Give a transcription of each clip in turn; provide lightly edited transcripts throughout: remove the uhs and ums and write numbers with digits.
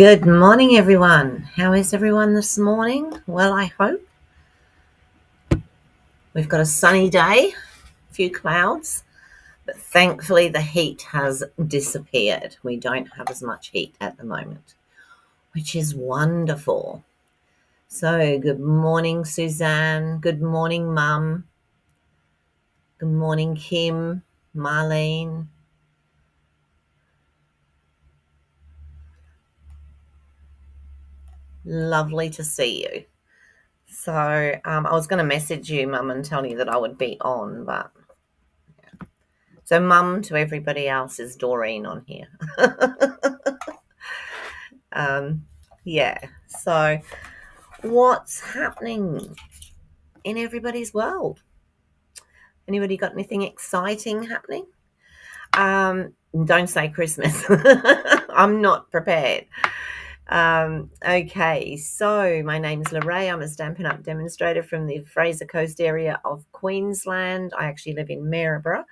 Good morning, everyone. How is everyone this morning? Well, I hope. We've got a sunny day, a few clouds, but thankfully the heat has disappeared. We don't have as much heat at the moment, which is wonderful. So, good morning, Suzanne. Good morning, Mum. Good morning, Kim, Marlene. Lovely to see you. So, I was going to message you, Mum, and tell you that I would be on, but so Mum to everybody else is Doreen on here. Yeah. So what's happening in everybody's world? Anybody got anything exciting happening? Don't say Christmas. I'm not prepared. Okay, so my name's Lorraine. I'm a Stampin' Up! Demonstrator from the Fraser Coast area of Queensland. I actually live in Maryborough.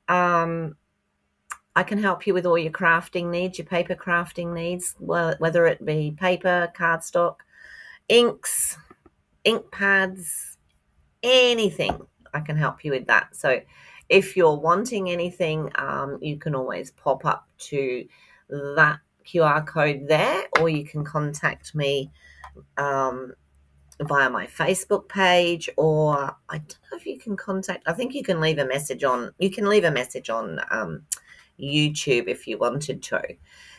I can help you with all your crafting needs, your paper crafting needs, whether it be paper, cardstock, inks, ink pads, anything. I can help you with that. So if you're wanting anything, you can always pop up to that QR code there, or you can contact me via my Facebook page, or I don't know if you can I think you can leave a message on YouTube if you wanted to.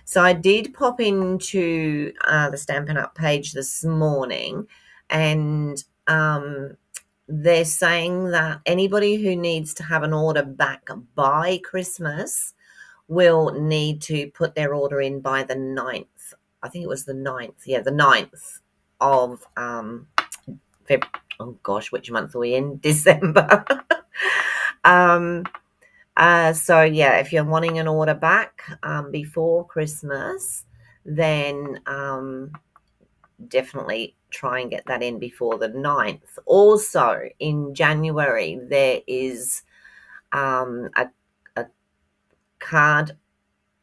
So I did pop into the Stampin' Up! Page this morning, and they're saying that anybody who needs to have an order back by Christmas will need to put their order in by the 9th. I think it was the 9th. Yeah, the 9th of oh gosh, which month are we in? December. So yeah, if you're wanting an order back before Christmas, then definitely try and get that in before the 9th. Also, in January, there is a card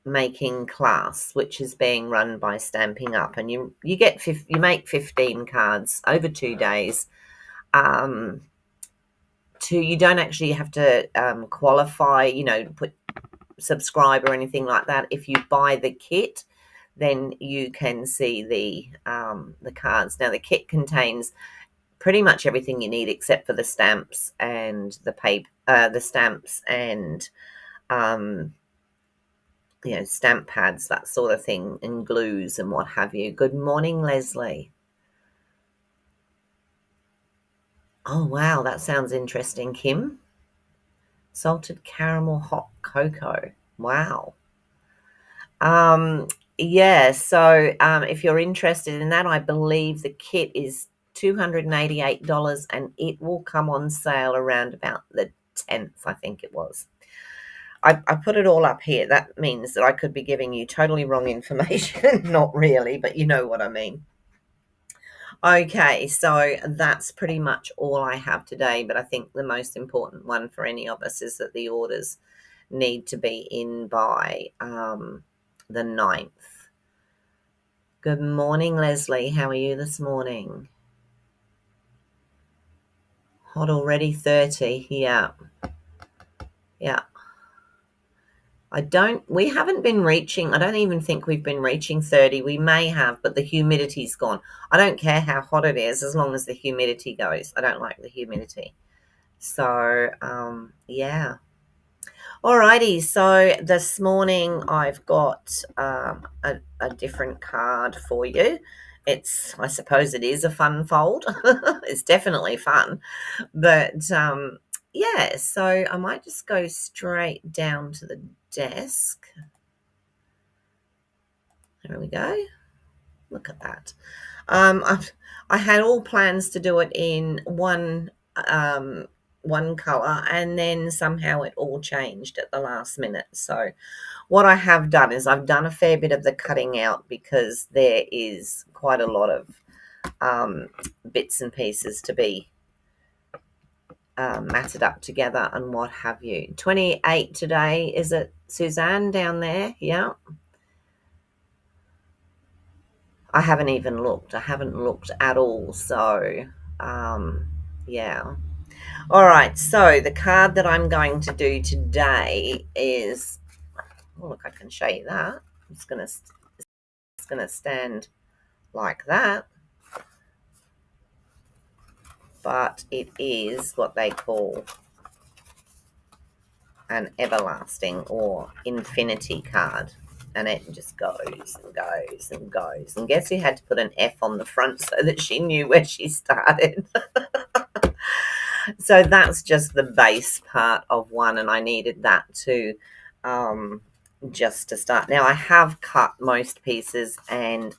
making class which is being run by Stamping Up, and you make 15 cards over 2 days. You don't actually have to qualify, subscribe or anything like that. If you buy the kit, then you can see the cards. Now the kit contains pretty much everything you need except for the stamps and the paper, stamp pads, that sort of thing, and glues and what have you. Good morning, Leslie. Oh wow, that sounds interesting, Kim. Salted caramel hot cocoa. Wow. Yeah, so if you're interested in that, I believe the kit is $288, and it will come on sale around about the 10th, I think it was. I put it all up here. That means that I could be giving you totally wrong information. Not really, but you know what I mean. Okay, so that's pretty much all I have today, but I think the most important one for any of us is that the orders need to be in by the 9th. Good morning, Leslie. How are you this morning? Hot already, 30. Yeah. Yeah. I don't even think we've been reaching 30. We may have, but the humidity's gone. I don't care how hot it is as long as the humidity goes. I don't like the humidity. So, yeah. Alrighty, so this morning I've got a different card for you. I suppose it is a fun fold. It's definitely fun. But yeah, so I might just go straight down to the desk. There we go. Look at that. I had all plans to do it in one color, and then somehow it all changed at the last minute. So what I have done is I've done a fair bit of the cutting out, because there is quite a lot of bits and pieces to be matted up together and what have you. 28 today, is it, Suzanne, down there? Yeah. I haven't even looked. I haven't looked at all. So, yeah. All right. So the card that I'm going to do today is, oh, look, I can show you that. It's going to stand like that. But it is what they call an everlasting or infinity card. And it just goes and goes and goes. And guess who had to put an F on the front so that she knew where she started? So that's just the base part of one, and I needed that to just to start. Now I have cut most pieces, and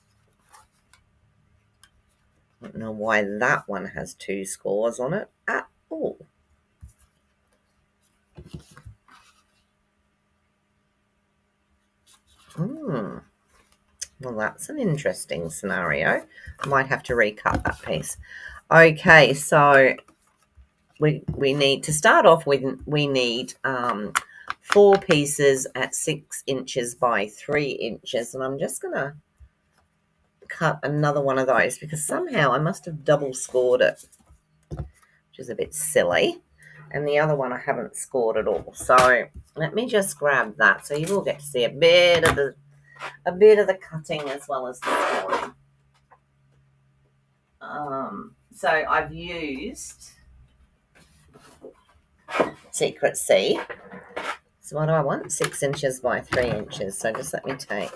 I don't know why that one has 2 scores on it at all. Well, that's an interesting scenario. I might have to recut that piece. Okay, so we need to start off with, we need 4 pieces at 6 inches by 3 inches, and I'm just going to cut another one of those because somehow I must have double scored it, which is a bit silly, and the other one I haven't scored at all. So let me just grab that so you will get to see a bit of the cutting as well as the scoring. So I've used Secret C. So what do I want? 6 inches by 3 inches. So just let me take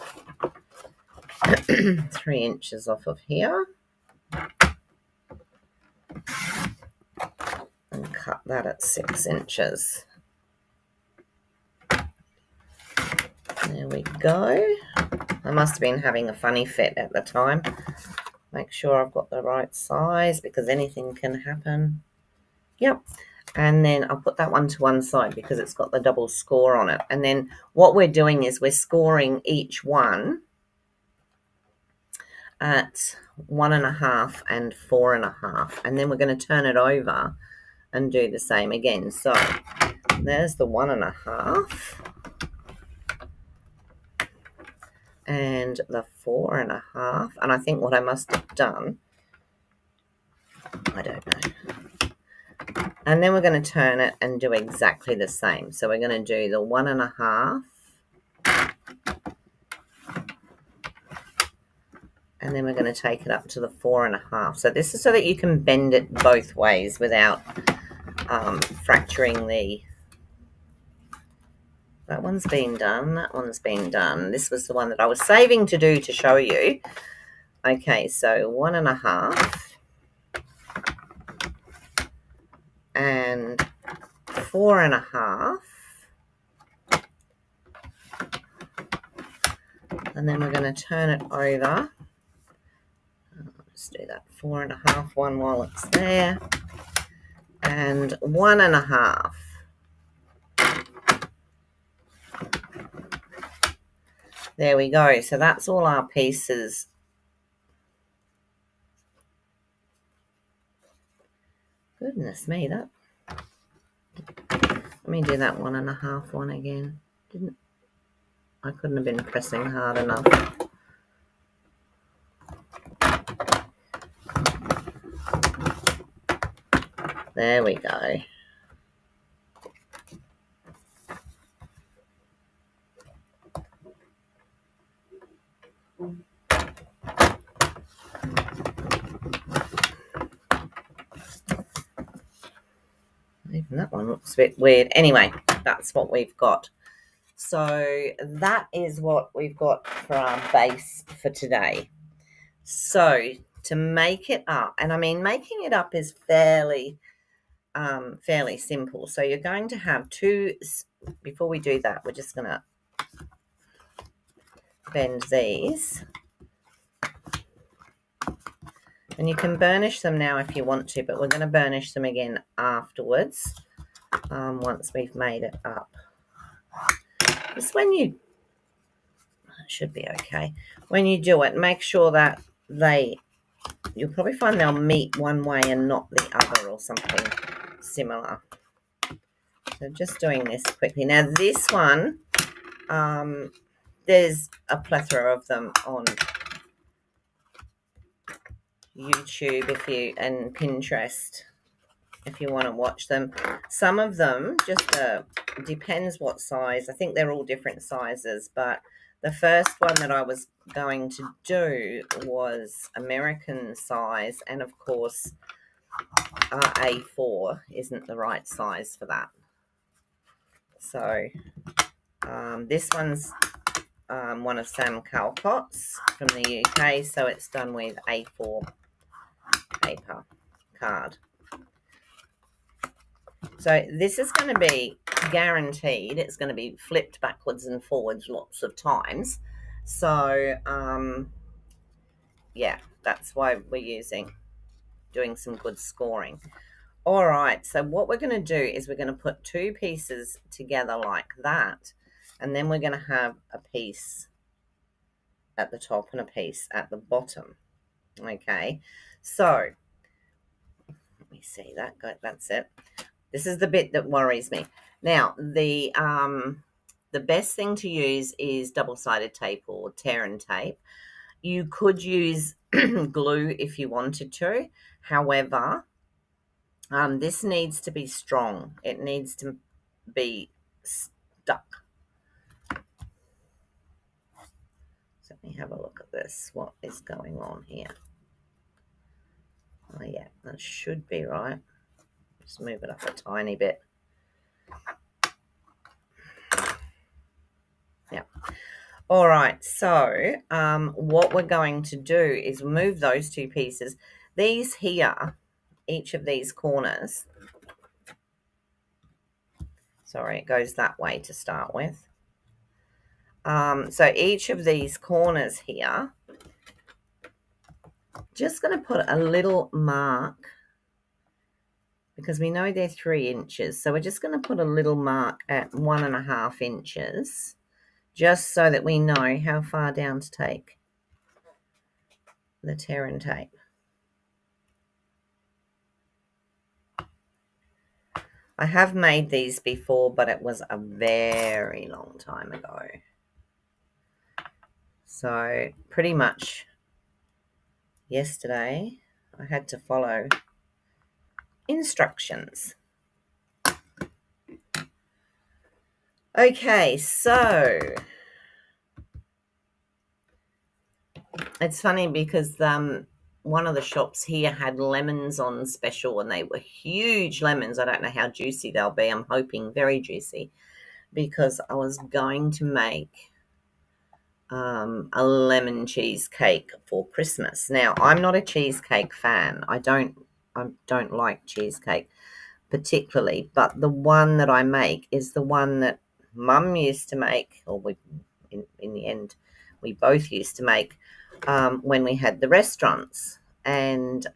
3 inches off of here and cut that at 6 inches. There we go. I must have been having a funny fit at the time. Make sure I've got the right size because anything can happen. Yep. And then I'll put that one to one side because it's got the double score on it. And then what we're doing is we're scoring each one at 1.5 and 4.5. And then we're going to turn it over and do the same again. So there's the 1.5 and the 4.5. And I think what I must have done, I don't know. And then we're going to turn it and do exactly the same. So we're going to do the 1.5. And then we're going to take it up to the 4.5. So this is so that you can bend it both ways without fracturing the... That one's been done. That one's been done. This was the one that I was saving to do to show you. Okay, so 1.5 and 4.5. And then we're going to turn it over. Let's do that 4.5 one while it's there. And 1.5. There we go. So that's all our pieces. Goodness me, that. Let me do that 1.5 one again. I couldn't have been pressing hard enough. There we go. Even that one looks a bit weird. Anyway, that's what we've got. So that is what we've got for our base for today. So to make it up, and I mean making it up is fairly simple. So you're going to have 2. Before we do that, we're just going to bend these. And you can burnish them now if you want to, but we're going to burnish them again afterwards once we've made it up. Just when you... It should be okay. When you do it, make sure that you'll probably find they'll meet one way and not the other or something similar. So just doing this quickly. Now this one, there's a plethora of them on YouTube and Pinterest if you want to watch them. Some of them just depends what size. I think they're all different sizes, but the first one that I was going to do was American size, and of course A4 isn't the right size for that. So this one's one of Sam Calcott's from the UK, so it's done with A4 paper card. So this is going to be guaranteed. It's going to be flipped backwards and forwards lots of times. So yeah, that's why we're doing some good scoring. All right, so what we're going to do is we're going to put two pieces together like that, and then we're going to have a piece at the top and a piece at the bottom. Okay, so let me see that. That's it. This is the bit that worries me. Now, the best thing to use is double-sided tape or tear and tape. You could use glue if you wanted to. However, this needs to be strong. It needs to be stuck. So let me have a look at this. What is going on here? Oh, yeah, that should be right. Just move it up a tiny bit. Yeah. All right, so what we're going to do is move those two pieces. These here, each of these corners, sorry, it goes that way to start with. So each of these corners here, just going to put a little mark because we know they're 3 inches. So we're just going to put a little mark at 1.5 inches just so that we know how far down to take the tear and tape. I have made these before, but it was a very long time ago. So pretty much yesterday I had to follow instructions. Okay, so it's funny because one of the shops here had lemons on special and they were huge lemons. I don't know how juicy they'll be. I'm hoping very juicy because I was going to make a lemon cheesecake for Christmas. Now, I'm not a cheesecake fan. I don't like cheesecake particularly, but the one that I make is the one that Mum used to make, or in the end we both used to make when we had the restaurants, and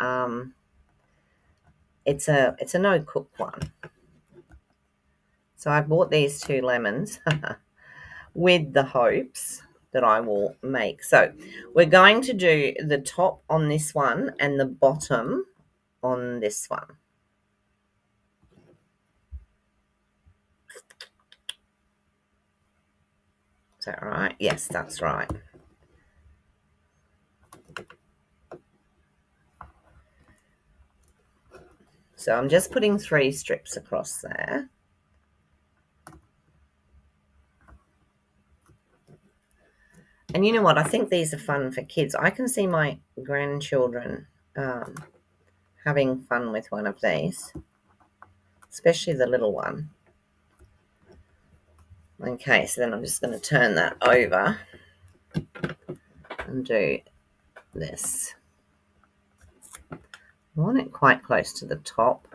it's a no cook one. So I bought these 2 lemons with the hopes that I will make. So we're going to do the top on this one and the bottom on this one. Is that right? Yes, that's right. So I'm just putting 3 strips across there. And you know what? I think these are fun for kids. I can see my grandchildren having fun with one of these, especially the little one. Okay, so then I'm just going to turn that over and do this. I want it quite close to the top.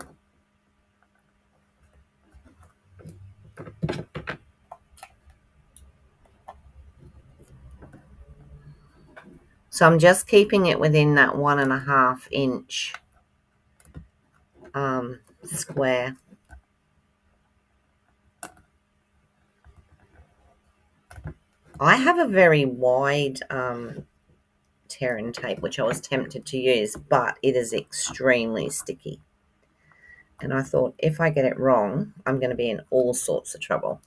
So I'm just keeping it within that 1.5 inch square. I have a very wide tear and tape, which I was tempted to use, but it is extremely sticky. And I thought, if I get it wrong, I'm going to be in all sorts of trouble.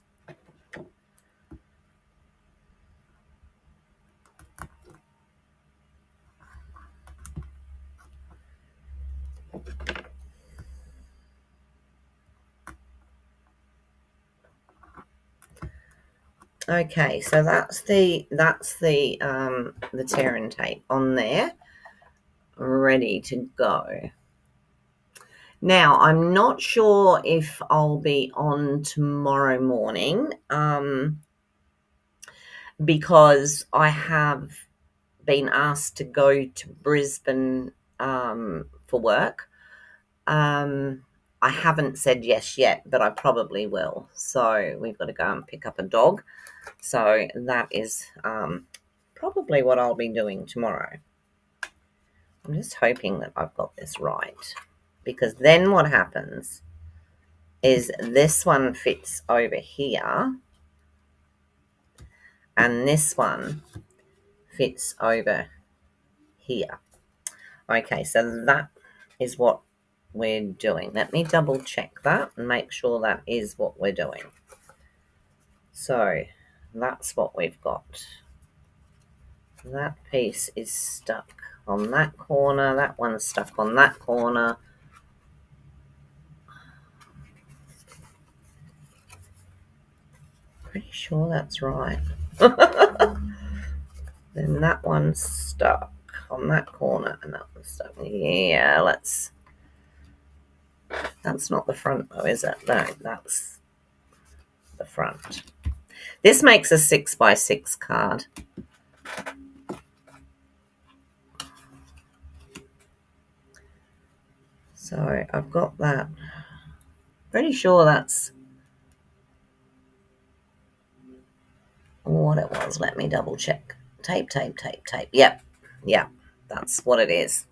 Okay, so that's the tear and tape on there, ready to go. Now, I'm not sure if I'll be on tomorrow morning, because I have been asked to go to Brisbane for work. I haven't said yes yet, but I probably will. So we've got to go and pick up a dog. So that is probably what I'll be doing tomorrow. I'm just hoping that I've got this right, because then what happens is this one fits over here and this one fits over here. Okay, so that is what we're doing. Let me double check that and make sure that is what we're doing. So that's what we've got. That piece is stuck on that corner. That one's stuck on that corner. Pretty sure that's right. Then that one's stuck on that corner and that one's stuck. Yeah, that's not the front though, is it? No, that's the front. This makes a 6x6 card. So I've got that. Pretty sure that's what it was. Let me double check. Tape, tape, tape, tape. Yep. That's what it is.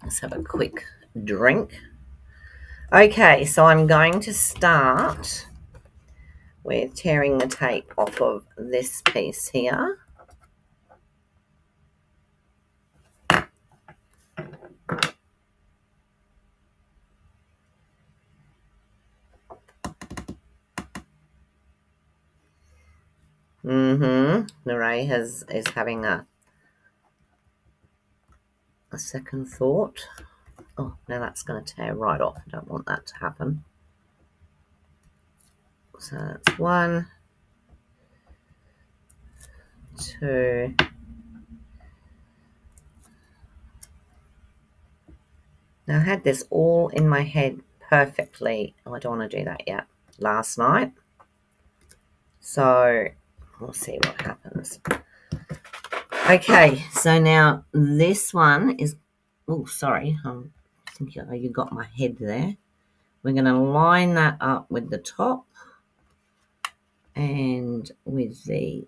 Let's have a quick drink. Okay, so I'm going to start with tearing the tape off of this piece here. Narray is having a second thought. Oh, now that's going to tear right off. I don't want that to happen. So that's 1, 2. Now I had this all in my head perfectly. Oh, I don't want to do that yet. Last night. So we'll see what happens. Okay, so now this one is, oh, sorry, I think you got my head there. We're going to line that up with the top and with the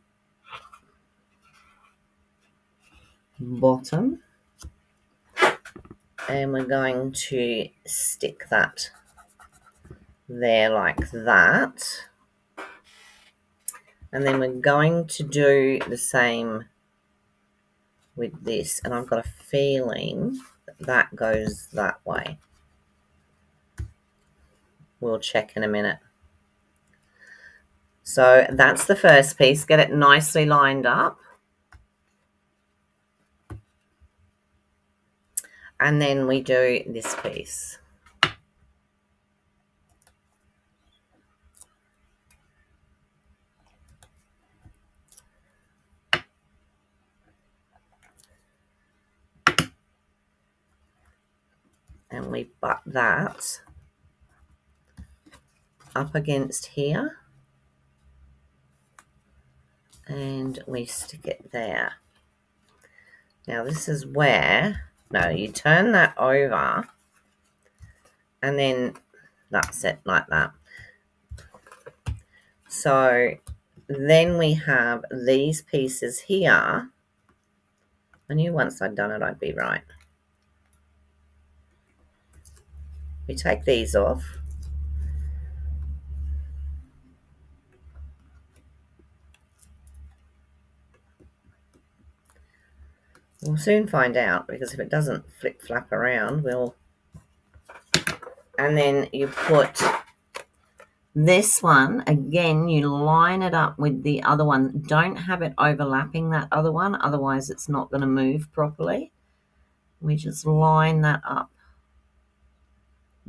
bottom. And we're going to stick that there like that. And then we're going to do the same with this. And I've got a feeling that goes that way. We'll check in a minute. So that's the first piece. Get it nicely lined up. And then we do this piece. And we butt that up against here. And we stick it there. Now this is where, no, you turn that over and then that's it, like that. So then we have these pieces here. I knew once I'd done it, I'd be right. We take these off. We'll soon find out, because if it doesn't flip-flap around, we'll... And then you put this one, again, you line it up with the other one. Don't have it overlapping that other one, otherwise it's not going to move properly. We just line that up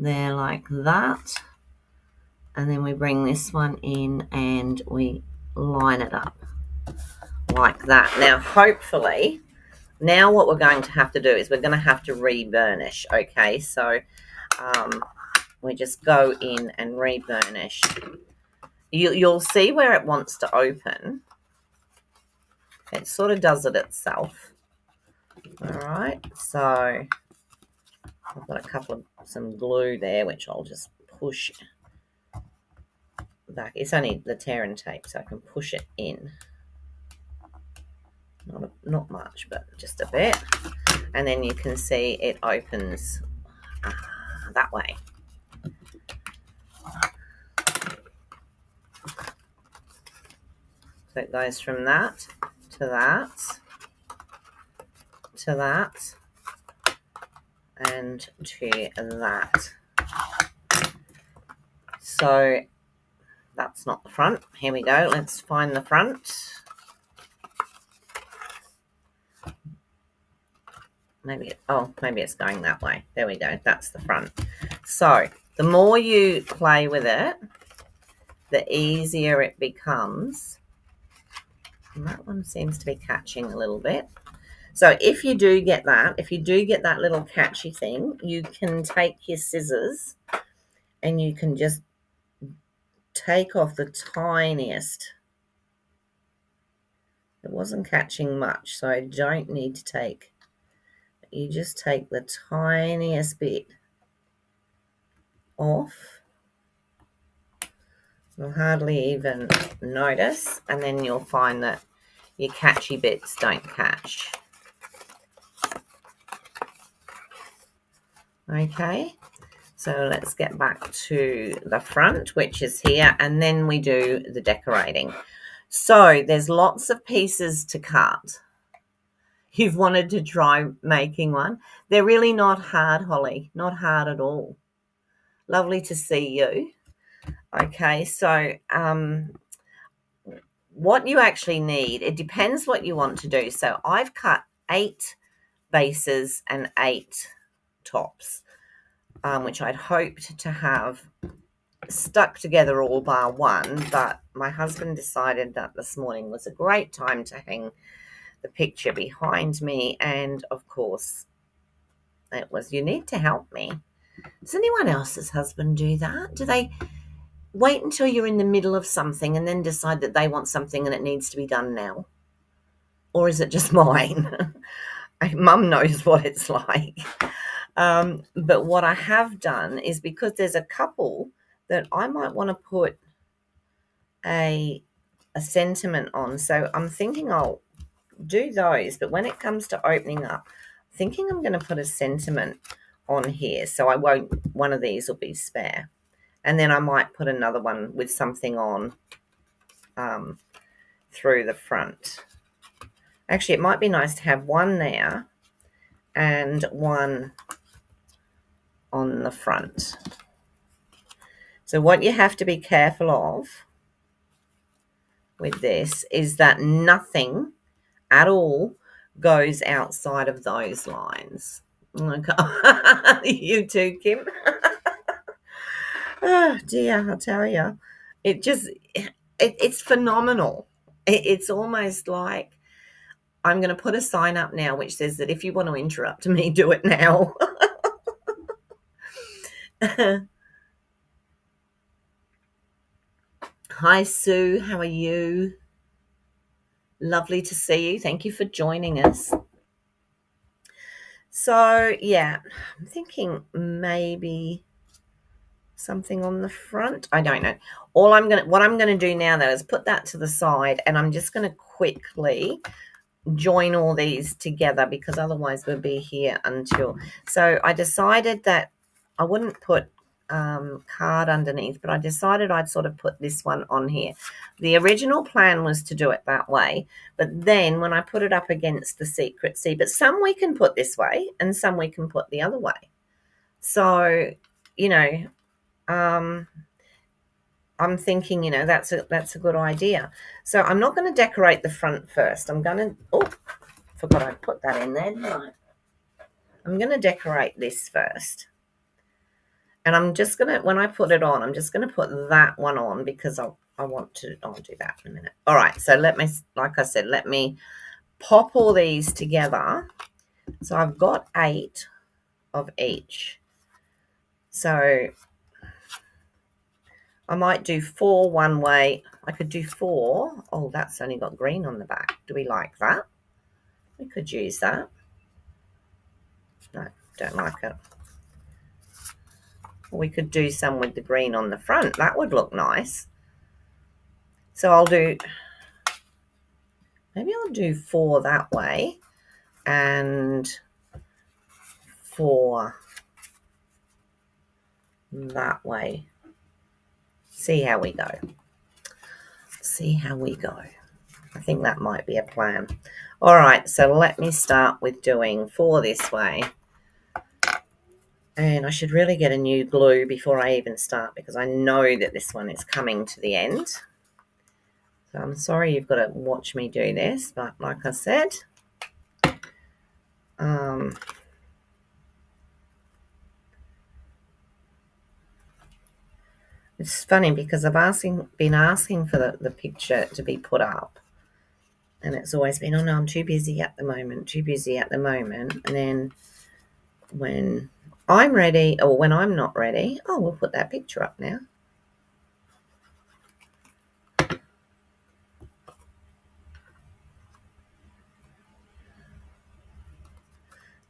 there like that. And then we bring this one in and we line it up like that. Now, hopefully, now what we're going to have to do is we're going to have to re-burnish, okay? So we just go in and re-burnish. You'll see where it wants to open. It sort of does it itself. All right, so I've got some glue there, which I'll just push back. It's only the tear and tape, so I can push it in. Not much, but just a bit. And then you can see it opens that way. So it goes from that to that to that and to that. So that's not the front. Here we go. Let's find the front. Maybe it's going that way. There we go. That's the front. So the more you play with it, the easier it becomes. And that one seems to be catching a little bit. So if you do get that little catchy thing, you can take your scissors and you can just take off the tiniest. It wasn't catching much, so I don't need to take. You just take the tiniest bit off. You'll hardly even notice, and then you'll find that your catchy bits don't catch. Okay, so let's get back to the front, which is here, and then we do the decorating. So there's lots of pieces to cut. You've wanted to try making one. They're really not hard, Holly, not hard at all. Lovely to see you. Okay, so what you actually need, it depends what you want to do. So I've cut 8 bases and 8 tops, which I'd hoped to have stuck together all bar one, but my husband decided that this morning was a great time to hang the picture behind me, and of course it was, you need to help me. Does anyone else's husband do that? Do they wait until you're in the middle of something and then decide that they want something and it needs to be done now? Or is it just mine? Mum knows what it's like. But what I have done is, because there's a couple that I might want to put a sentiment on, so I'm thinking I'll do those, but when it comes to opening up, I'm thinking I'm going to put a sentiment on here, so I won't, one of these will be spare, and then I might put another one with something on through the front. Actually, it might be nice to have one there and one on the front. So what you have to be careful of with this is that nothing at all goes outside of those lines. Okay. You too, Kim. Oh dear, I'll tell you, it's phenomenal. It's almost like I'm going to put a sign up now which says that if you want to interrupt me, do it now. Hi, Sue. How are you? Lovely to see you. Thank you for joining us. So, yeah, I'm thinking maybe something on the front. I don't know. What I'm going to do now, though, is put that to the side, and I'm just going to quickly join all these together, because otherwise we'll be here until. So I decided that I wouldn't put card underneath, but I decided I'd sort of put this one on here. The original plan was to do it that way, but then when I put it up against the secret, see, but some we can put this way and some we can put the other way. So, you know, I'm thinking, you know, that's a good idea. So I'm not going to decorate the front first. I'm going to, forgot I put that in there, didn't I? I'm going to decorate this first. And I'm just going to, when I put it on, I'm just going to put that one on because I want to, I'll do that in a minute. All right, so let me, like I said, let me pop all these together. So I've got 8 of each. So I might do 4 one way. I could do 4. Oh, that's only got green on the back. Do we like that? We could use that. No, don't like it. We could do some with the green on the front. That would look nice. So maybe I'll do 4 that way and 4 that way. See how we go. See how we go. I think that might be a plan. All right, so let me start with doing 4 this way. And I should really get a new glue before I even start because I know that this one is coming to the end. So I'm sorry you've got to watch me do this, but like I said, it's funny because I've been asking for the picture to be put up. And it's always been, oh no, I'm too busy at the moment. And then when I'm ready or when I'm not ready, oh, we'll put that picture up now.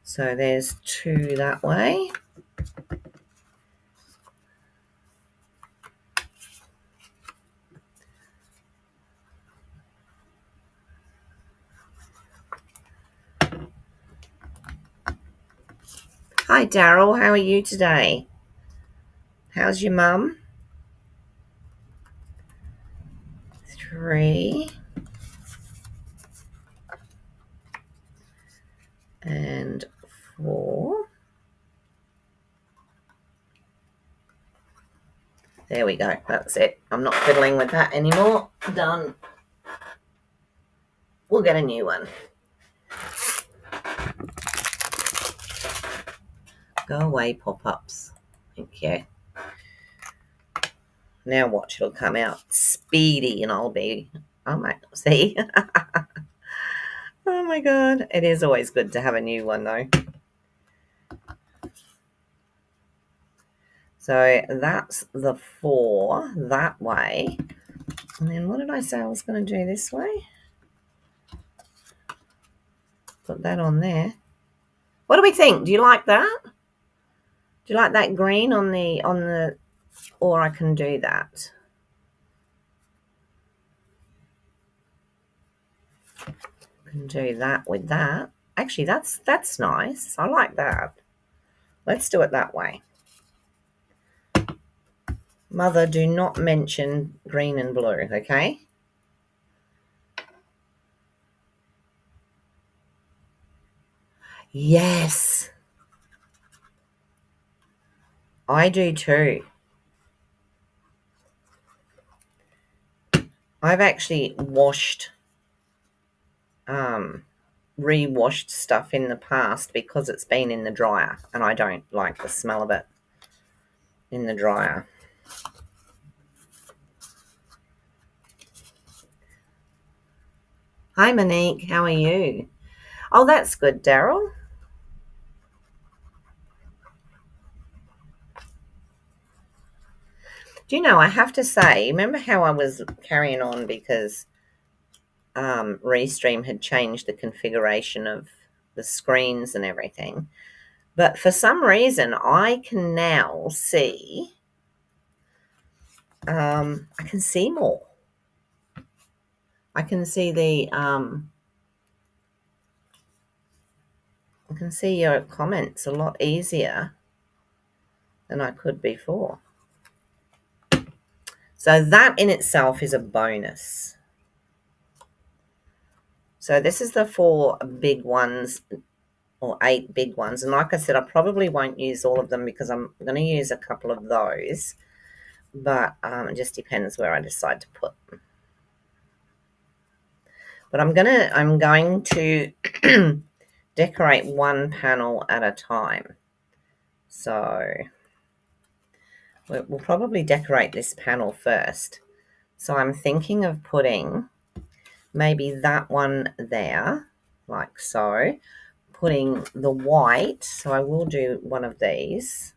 So there's 2 that way. Hi, Daryl. How are you today? How's your mum? 3. And 4. There we go. That's it. I'm not fiddling with that anymore. Done. We'll get a new one. Go away, pop-ups. Thank you. Now watch, it'll come out speedy and I'll be, oh my, see? Oh my God. It is always good to have a new one though. So that's the 4 that way. And then what did I say I was going to do this way? Put that on there. What do we think? Do you like that? Do you like that green on the, or I can do that? I can do that with that. Actually, that's nice. I like that. Let's do it that way. Mother, do not mention green and blue, okay? Yes. I do too. I've actually re-washed stuff in the past because it's been in the dryer and I don't like the smell of it in the dryer. Hi, Monique. How are you? Oh, that's good, Daryl. Do you know, I have to say, remember how I was carrying on because Restream had changed the configuration of the screens and everything. But for some reason, I can now see, I can see more. I can see I can see your comments a lot easier than I could before. So that in itself is a bonus. So this is the 4 big ones or 8 big ones. And like I said, I probably won't use all of them because I'm going to use a couple of those. But it just depends where I decide to put them. But I'm going to decorate one panel at a time. So we'll probably decorate this panel first. So I'm thinking of putting maybe that one there, like so. Putting the white, so I will do one of these,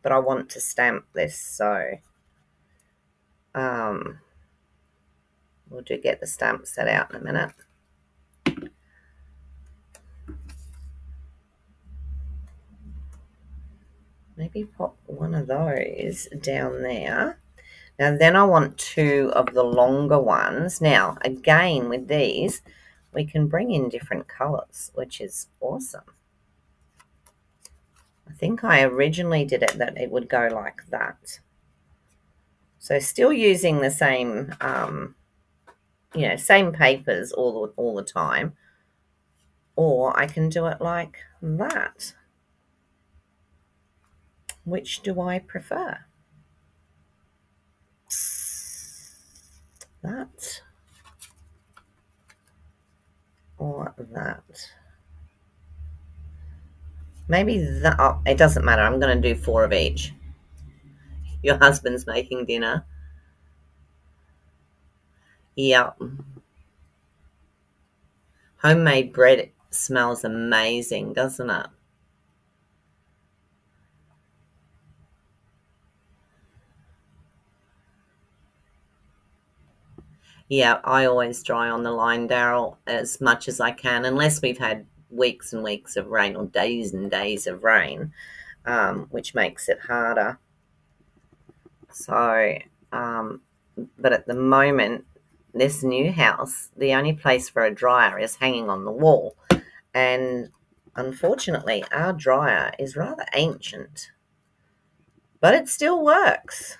but I want to stamp this, so we'll get the stamp set out in a minute. Maybe pop one of those down there. Now then I want two of the longer ones. Now again with these we can bring in different colors, which is awesome. I think I originally did it that it would go like that. So still using the same same papers all the time, or I can do it like that. Which do I prefer? That or that? Maybe that. Oh, it doesn't matter. I'm going to do 4 of each. Your husband's making dinner. Yeah. Homemade bread smells amazing, doesn't it? Yeah, I always dry on the line, Daryl, as much as I can, unless we've had weeks and weeks of rain or days and days of rain, which makes it harder. So, but at the moment, this new house, the only place for a dryer is hanging on the wall. And unfortunately, our dryer is rather ancient, but it still works.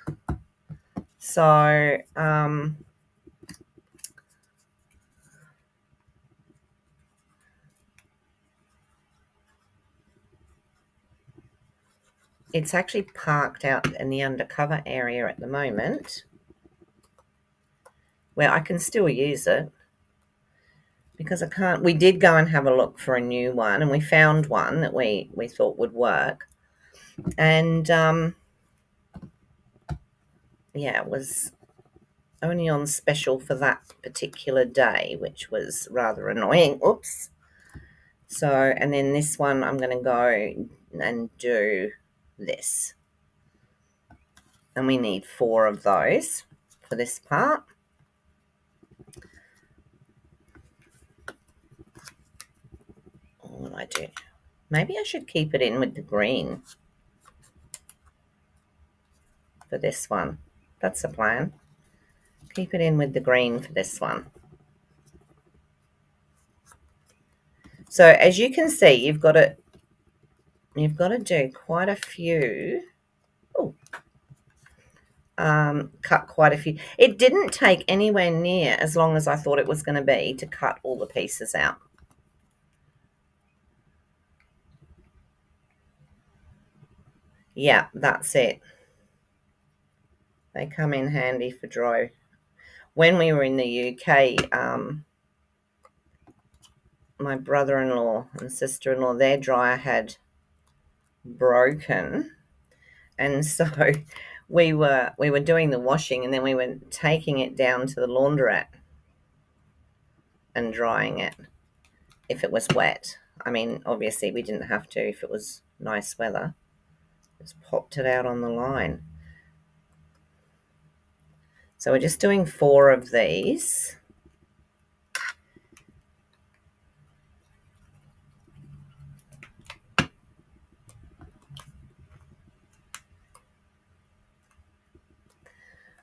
So, it's actually parked out in the undercover area at the moment, where I can still use it because I can't. We did go and have a look for a new one, and we found one that we thought would work. And yeah, it was only on special for that particular day, which was rather annoying. Oops. So, and then this one, I'm going to go and do this. And we need 4 of those for this part. What will I do? Maybe I should keep it in with the green for this one. That's the plan. Keep it in with the green for this one. So as you can see, you've got to do quite a few. Oh, cut quite a few. It didn't take anywhere near as long as I thought it was going to be to cut all the pieces out. Yeah, that's it. They come in handy for dry. When we were in the UK, my brother-in-law and sister-in-law, their dryer had broken, and so we were doing the washing, and then we were taking it down to the laundrette and drying it if it was wet. I mean, obviously we didn't have to if it was nice weather. Just popped it out on the line. So we're just doing 4 of these.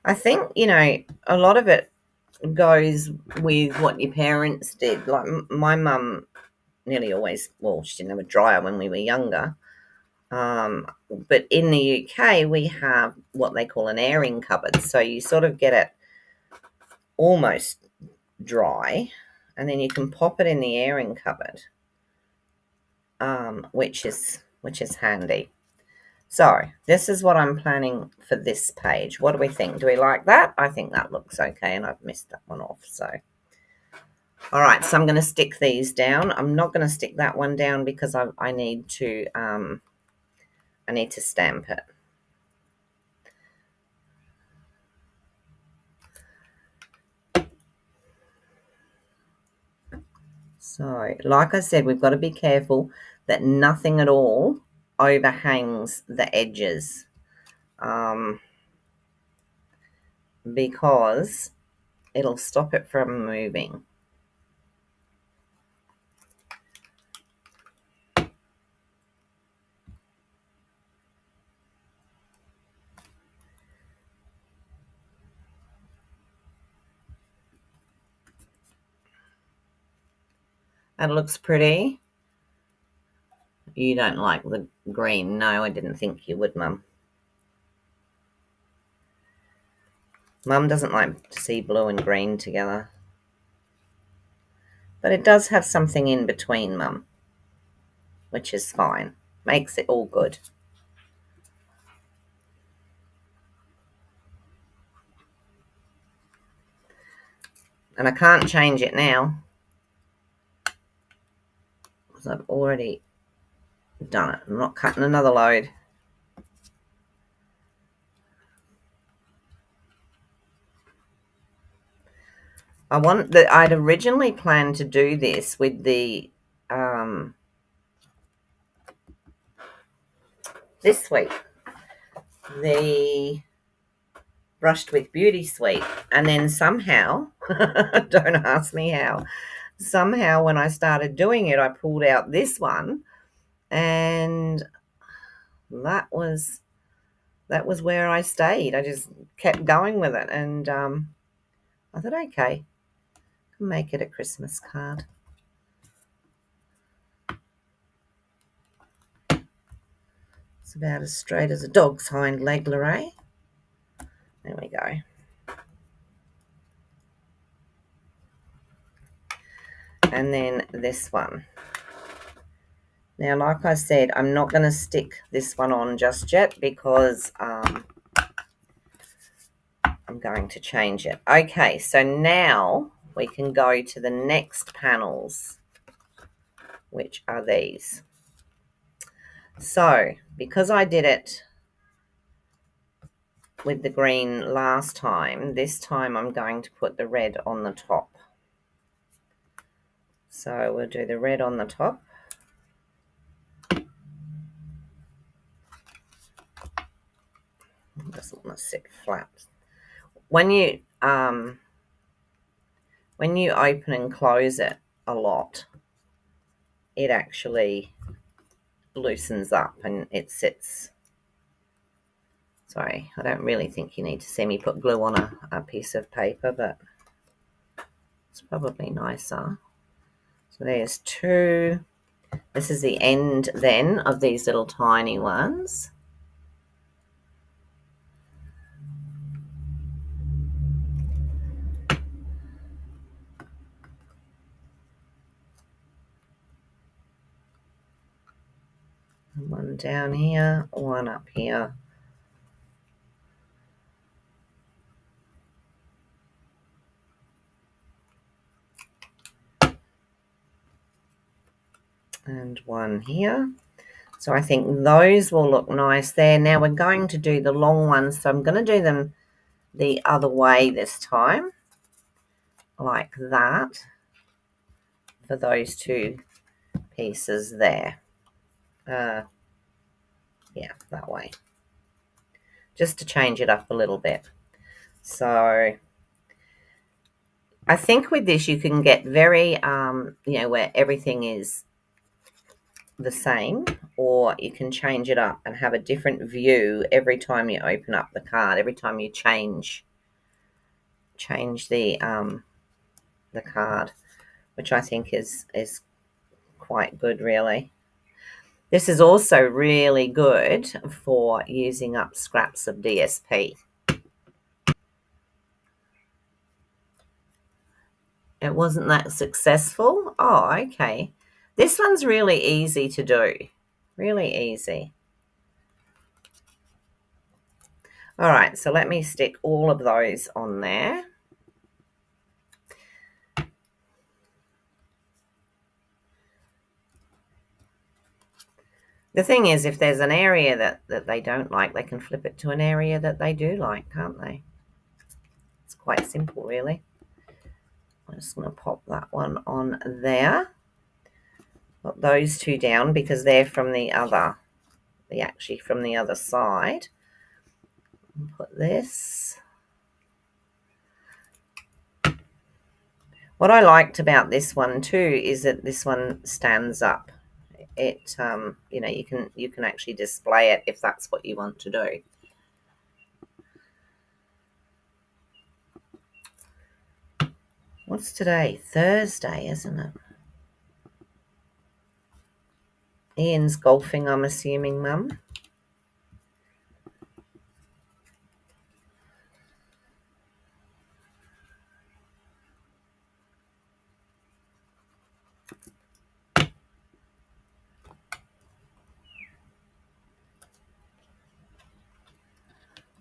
I think, a lot of it goes with what your parents did. Like my mum nearly always, well, she didn't have a dryer when we were younger. But in the UK, we have what they call an airing cupboard. So you sort of get it almost dry, and then you can pop it in the airing cupboard, which is handy. So this is what I'm planning for this page. What do we think? Do we like that? I think that looks okay, and I've missed that one off. So, all right, so I'm going to stick these down. I'm not going to stick that one down because I need to stamp it. So, like I said, we've got to be careful that nothing at all overhangs the edges, because it'll stop it from moving. That looks pretty. You don't like the green. No, I didn't think you would, Mum. Mum doesn't like to see blue and green together. But it does have something in between, Mum, which is fine. Makes it all good. And I can't change it now because I've already done it. I'm not cutting another load. I'd originally planned to do this with the this week, the Brushed with Beauty Suite, and then somehow, don't ask me how, somehow when I started doing it, I pulled out this one, and that was where I stayed. I just kept going with it, and I thought, okay, I can make it a Christmas card. It's about as straight as a dog's hind leg, Lorraine. There we go. And then this one. Now, like I said, I'm not going to stick this one on just yet because I'm going to change it. Okay, so now we can go to the next panels, which are these. So, because I did it with the green last time, this time I'm going to put the red on the top. So we'll do the red on the top. Doesn't want to sit flat. When you open and close it a lot, it actually loosens up and it sits. Sorry, I don't really think you need to see me put glue on a piece of paper, but it's probably nicer. So there's two. This is the end then of these little tiny ones. One down here, one up here. And one here. So I think those will look nice there. Now we're going to do the long ones. So I'm going to do them the other way this time, like that, for those two pieces there. Yeah, that way. Just to change it up a little bit. So I think with this you can get very, where everything is the same, or you can change it up and have a different view every time you open up the card, every time you change the card, which I think is quite good, really. This is also really good for using up scraps of DSP. It wasn't that successful? Oh, okay. This one's really easy to do. Really easy. All right, so let me stick all of those on there. The thing is, if there's an area that they don't like, they can flip it to an area that they do like, can't they? It's quite simple, really. I'm just going to pop that one on there. Put those two down because they're from the other, actually from the other side. Put this. What I liked about this one too is that this one stands up. It you know, you can actually display it if that's what you want to do. What's today? Thursday, isn't it? Ian's golfing, I'm assuming, Mum.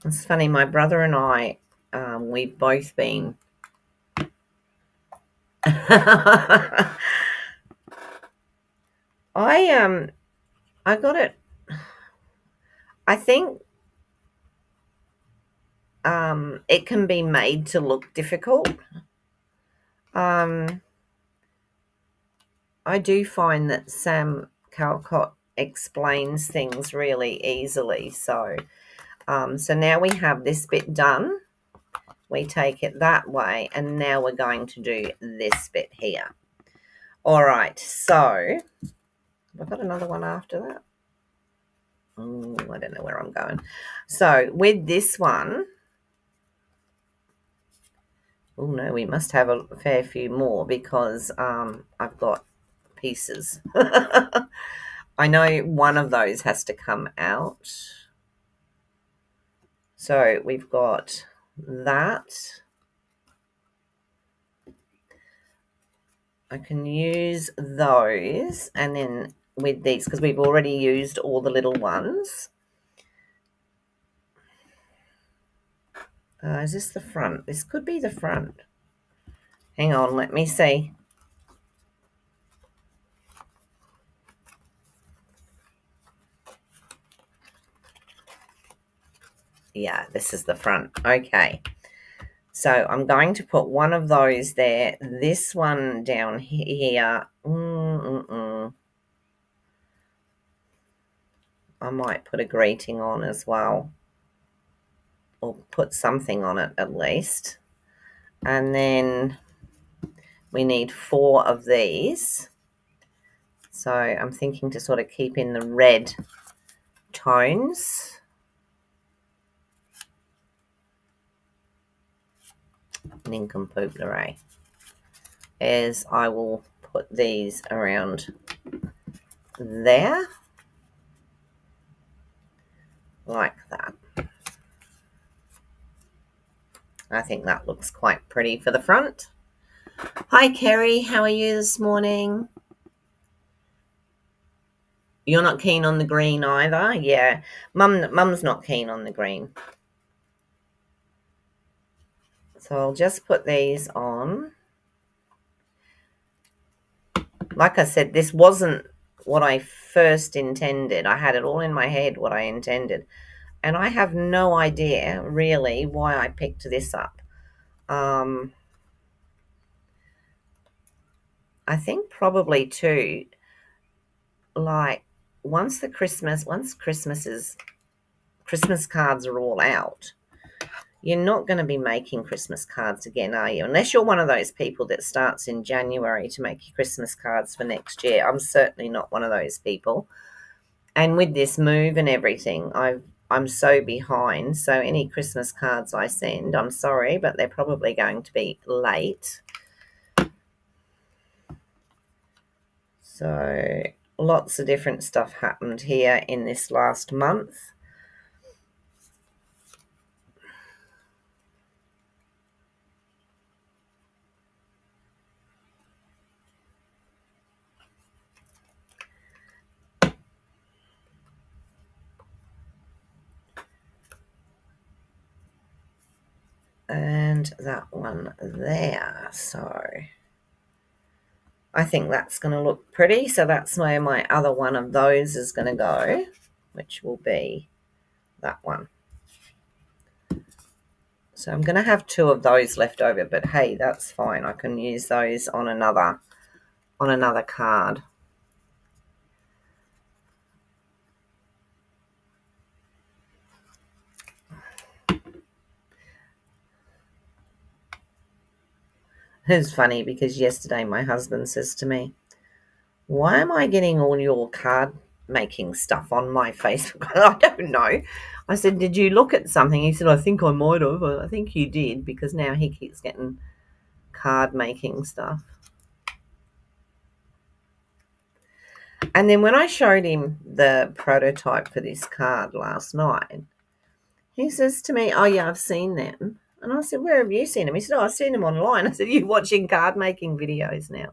It's funny, my brother and I, we've both been I got it. I think it can be made to look difficult. I do find that Sam Calcott explains things really easily. So so now we have this bit done. We take it that way, and now we're going to do this bit here. All right, so I've got another one after that. Oh, I don't know where I'm going. So with this one, oh no, we must have a fair few more because I've got pieces. I know one of those has to come out. So we've got that. I can use those, and then with these, because we've already used all the little ones. Is this the front? This could be the front. Hang on, let me see. Yeah, this is the front. Okay. So I'm going to put one of those there. This one down here. I might put a greeting on as well, or put something on it at least. And then we need 4 of these. So I'm thinking to sort of keep in the red tones. Nincompoop array. As I will put these around there. Like that. I think that looks quite pretty for the front. Hi, Kerry. How are you this morning? You're not keen on the green either? Yeah. Mum's not keen on the green. So I'll just put these on. Like I said, this wasn't what I first intended. I had it all in my head what I intended. And I have no idea, really, why I picked this up. I think probably too, like, once Christmas cards are all out, you're not going to be making Christmas cards again, are you? Unless you're one of those people that starts in January to make your Christmas cards for next year. I'm certainly not one of those people. And with this move and everything, I'm so behind. So any Christmas cards I send, I'm sorry, but they're probably going to be late. So lots of different stuff happened here in this last month. And that one there. So I think that's going to look pretty. So that's where my other one of those is going to go, which will be that one. So I'm going to have 2 of those left over, but hey, that's fine. I can use those on another card. It's funny because yesterday my husband says to me, why am I getting all your card making stuff on my Facebook? I don't know. I said, did you look at something? He said, I think I might have. I think you did, because now he keeps getting card making stuff. And then when I showed him the prototype for this card last night, he says to me, oh yeah, I've seen them. And I said, where have you seen them? He said, oh, I've seen them online. I said, you're watching card making videos now.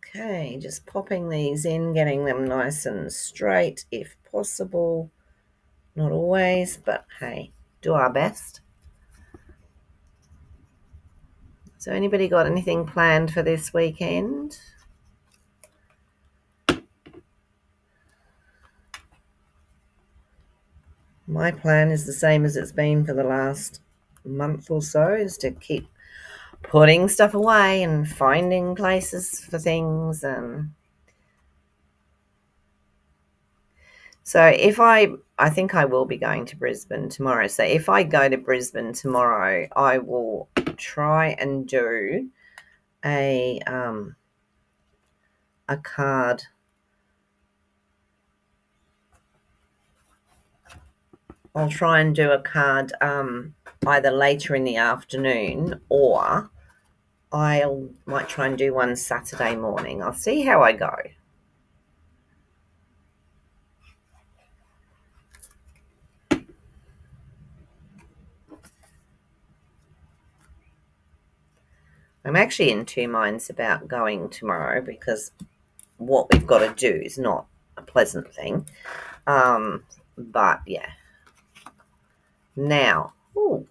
Okay, just popping these in, getting them nice and straight if possible. Not always, but hey, do our best. So anybody got anything planned for this weekend? My plan is the same as it's been for the last month or so, is to keep putting stuff away and finding places for things. And so if I think I will be going to Brisbane tomorrow. So if I go to Brisbane tomorrow, I will try and do a card. I'll try and do a card either later in the afternoon, or I might try and do one Saturday morning. I'll see how I go. I'm actually in two minds about going tomorrow, because what we've got to do is not a pleasant thing. But yeah. Now, oh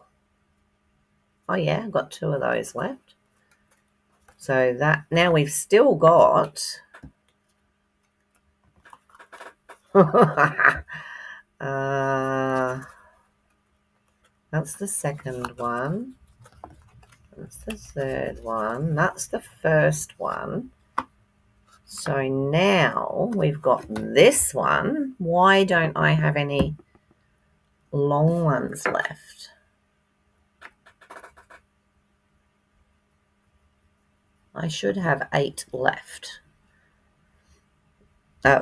yeah, I've got two of those left. So that now we've still got that's the second one. That's the third one. That's the first one. So now we've got this one. Why don't I have any long ones left? I should have 8 left.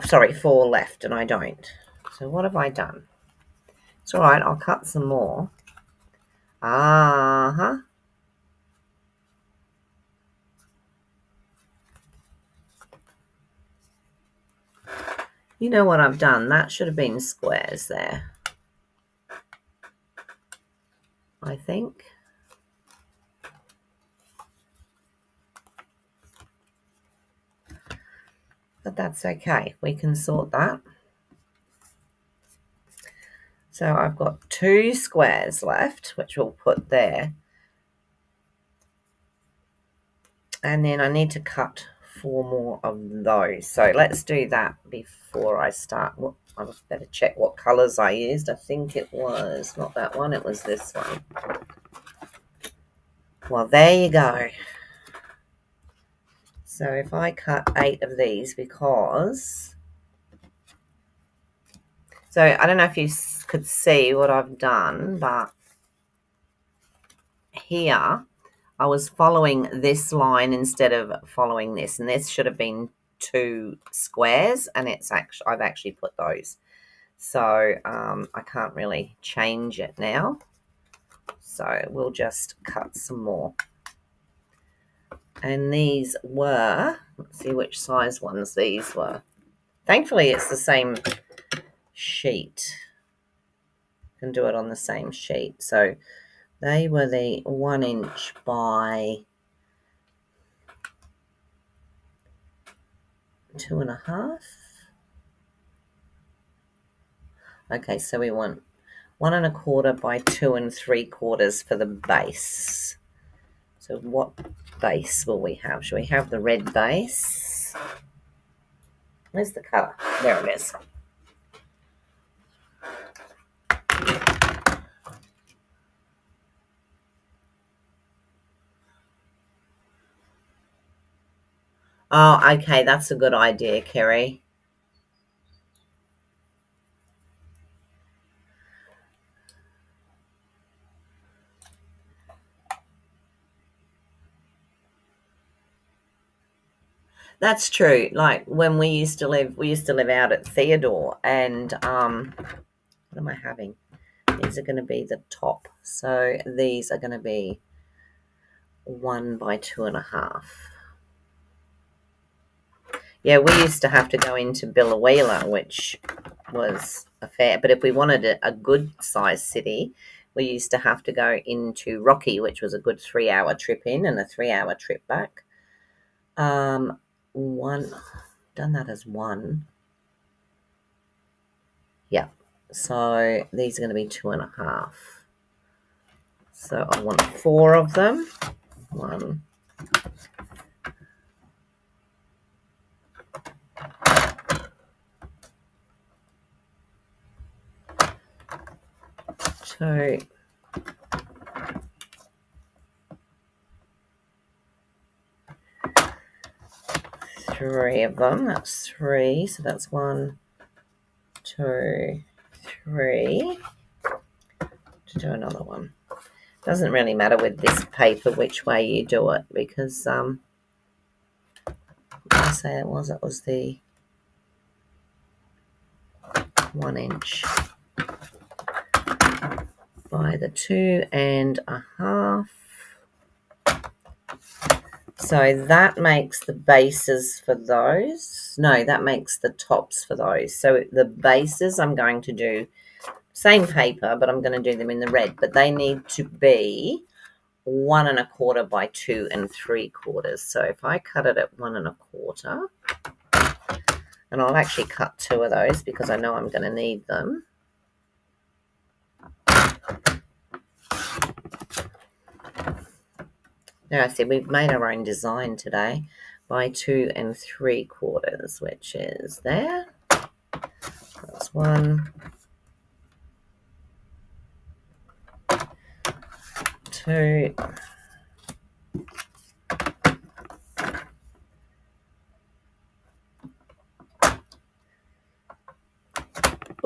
Sorry, 4 left, and I don't. So what have I done? It's all right, I'll cut some more. Uh-huh. You know what I've done? That should have been squares there, I think. But that's okay. We can sort that. So I've got 2 squares left, which we'll put there. And then I need to cut 4 more of those. So let's do that before I start. Well, I better check what colours I used. I think it was not that one, it was this one. Well, there you go. So if I cut 8 of these, because... So I don't know if you could see what I've done, but here I was following this line instead of following this, and this should have been 2 squares, and I've actually put those. So I can't really change it now. So we'll just cut some more. And these were, let's see which size ones these were. Thankfully, it's the same sheet. Can do it on the same sheet. So they were the 1 inch by 2.5. Okay, so we want 1 1/4 by 2 3/4 for the base. So what base will we have? Shall we have the red base? Where's the colour? There it is. Oh, okay, that's a good idea, Kerry. That's true. Like when we used to live out at Theodore, and what am I having? These are going to be the top. So these are going to be 1 by 2.5. Yeah, we used to have to go into Billawheeler, which was a fair. But if we wanted a good size city, we used to have to go into Rocky, which was a good 3-hour trip in and a 3-hour trip back. One, done that as one. Yeah. So these are going to be 2.5. So I want 4 of them. 1, 2, 3 of them. That's 3. So that's 1, 2, 3. To do another one. Doesn't really matter with this paper which way you do it, because what did I say it was? It was the 1 inch by the 2.5. So that makes the bases for those. No, that makes the tops for those. So the bases I'm going to do same paper, but I'm going to do them in the red. But they need to be 1.25 by 2 3/4. So if I cut it at 1.25, and I'll actually cut 2 of those because I know I'm going to need them. Now I see we've made our own design today by 2 3/4, which is there. That's 1, 2,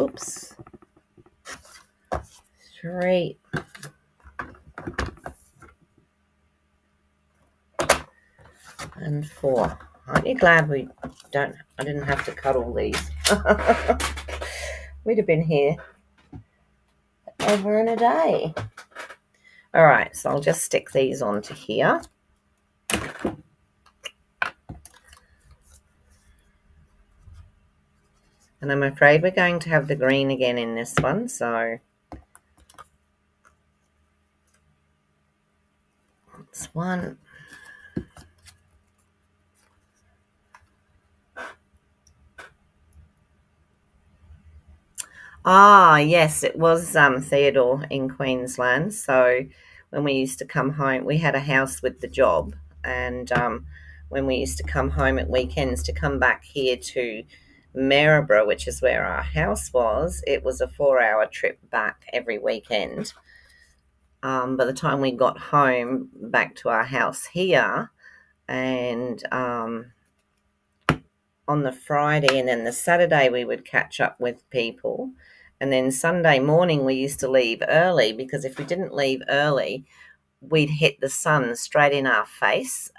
oops, 3, and 4. Aren't you glad I didn't have to cut all these? We'd have been here over in a day. All right, so I'll just stick these onto here. And I'm afraid we're going to have the green again in this one, so it's 1. Ah, yes, it was Theodore in Queensland. So when we used to come home, we had a house with the job, and when we used to come home at weekends to come back here to Maryborough, which is where our house was, it was a 4-hour trip back every weekend. By the time we got home back to our house here, and on the Friday and then the Saturday we would catch up with people, and then Sunday morning we used to leave early, because if we didn't leave early we'd hit the sun straight in our face